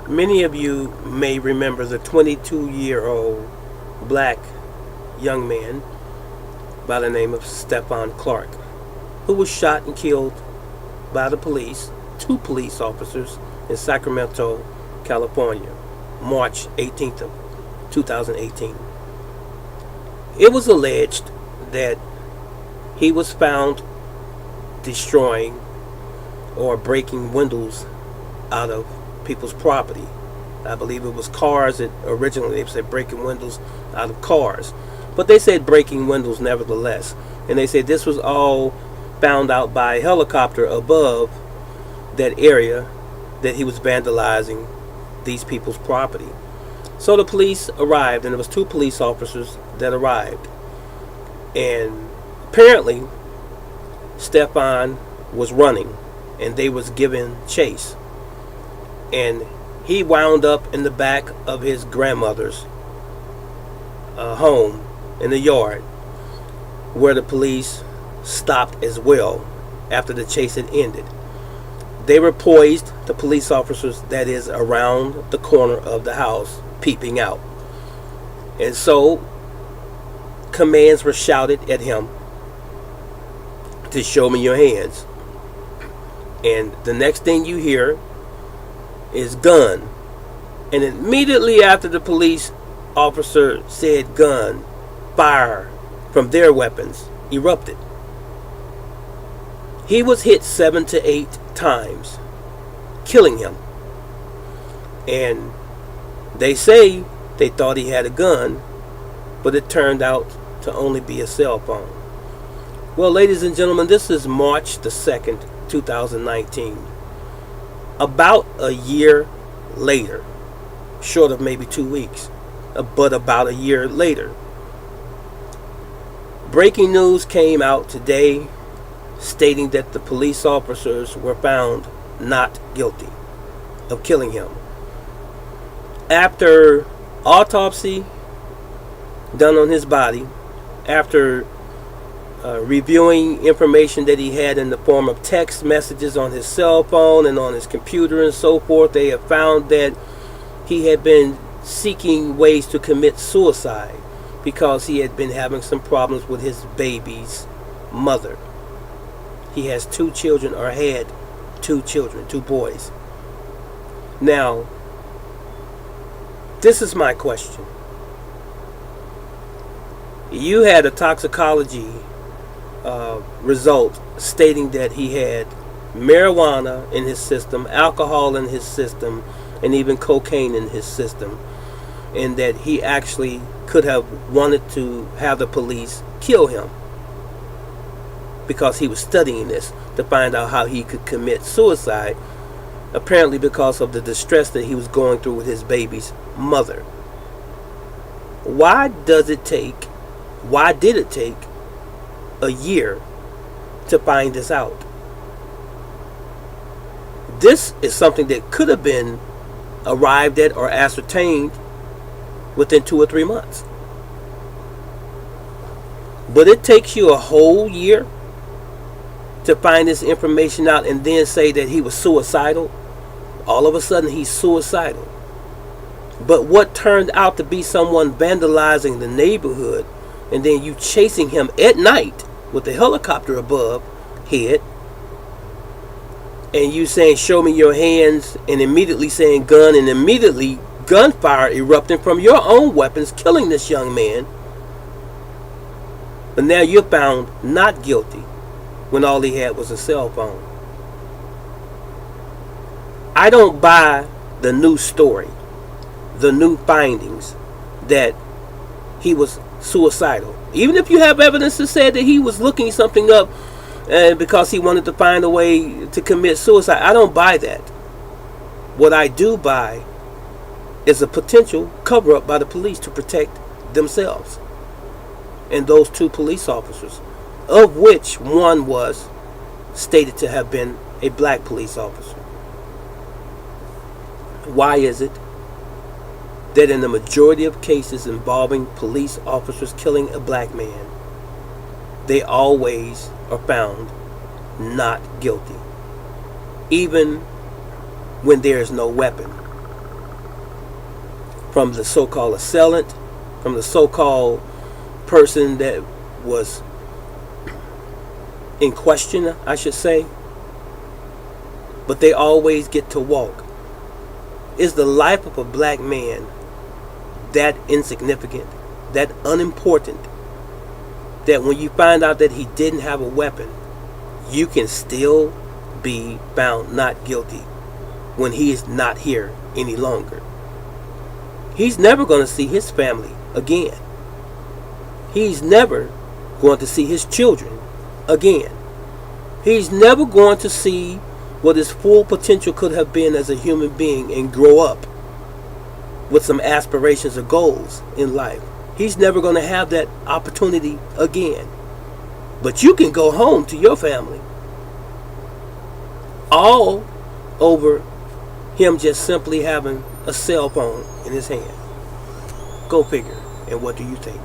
Many of you may remember the 22-year-old black young man by the name of Stephon Clark, who was shot and killed by the police, two police officers in Sacramento, California, March 18th of 2018. It was alleged that he was found destroying or breaking windows out of people's property. I believe it was cars that originally they said breaking windows out of cars, but they said breaking windows nevertheless. And they said this was all found out by a helicopter above that area that he was vandalizing these people's property. So the police arrived, and there was two police officers that arrived, and apparently Stephon was running and they was giving chase, and he wound up in the back of his grandmother's home in the yard, where the police stopped as well after the chase had ended. They were poised, the police officers, that is, around the corner of the house, peeping out. And so commands were shouted at him to show me your hands. And the next thing you hear is gun. And immediately after the police officer said gun, fire from their weapons erupted. He was hit 7 to 8 times, killing him. And they say they thought he had a gun, but it turned out to only be a cell phone. Well, ladies and gentlemen, this is March the 2nd, 2019. About a year later, short of maybe 2 weeks, but about a year later, breaking news came out today stating that the police officers were found not guilty of killing him. After autopsy done on his body, after reviewing information that he had in the form of text messages on his cell phone and on his computer and so forth, they have found that he had been seeking ways to commit suicide because he had been having some problems with his baby's mother. He has 2 children, or had 2 children, 2 boys. Now, this is my question. You had a toxicology result stating that he had marijuana in his system, alcohol in his system, and even cocaine in his system, and that he actually could have wanted to have the police kill him because he was studying this to find out how he could commit suicide, apparently because of the distress that he was going through with his baby's mother. Why did it take a year to find this out? This is something that could have been arrived at or ascertained within 2 or 3 months. But it takes you a whole year to find this information out and then say that he was suicidal. All of a sudden he's suicidal. But what turned out to be someone vandalizing the neighborhood, and then you chasing him at night with the helicopter above head, and you saying show me your hands, and immediately saying gun, and immediately gunfire erupting from your own weapons, killing this young man. But now you're found not guilty when all he had was a cell phone. I don't buy the new story, the new findings that he was suicidal. Even if you have evidence that said that he was looking something up because he wanted to find a way to commit suicide, I don't buy that. What I do buy is a potential cover-up by the police to protect themselves and those 2 police officers, of which one was stated to have been a black police officer. Why is it that in the majority of cases involving police officers killing a black man, they always are found not guilty, even when there is no weapon? from the so-called assailant, from the so-called person that was in question, I should say. But they always get to walk. Is the life of a black man that insignificant, that unimportant, that when you find out that he didn't have a weapon, you can still be found not guilty when he is not here any longer? He's never going to see his family again. He's never going to see his children again. He's never going to see what his full potential could have been as a human being and grow up with some aspirations or goals in life. He's never going to have that opportunity again. But you can go home to your family, all over him just simply having a cell phone in his hand. Go figure. And what do you think?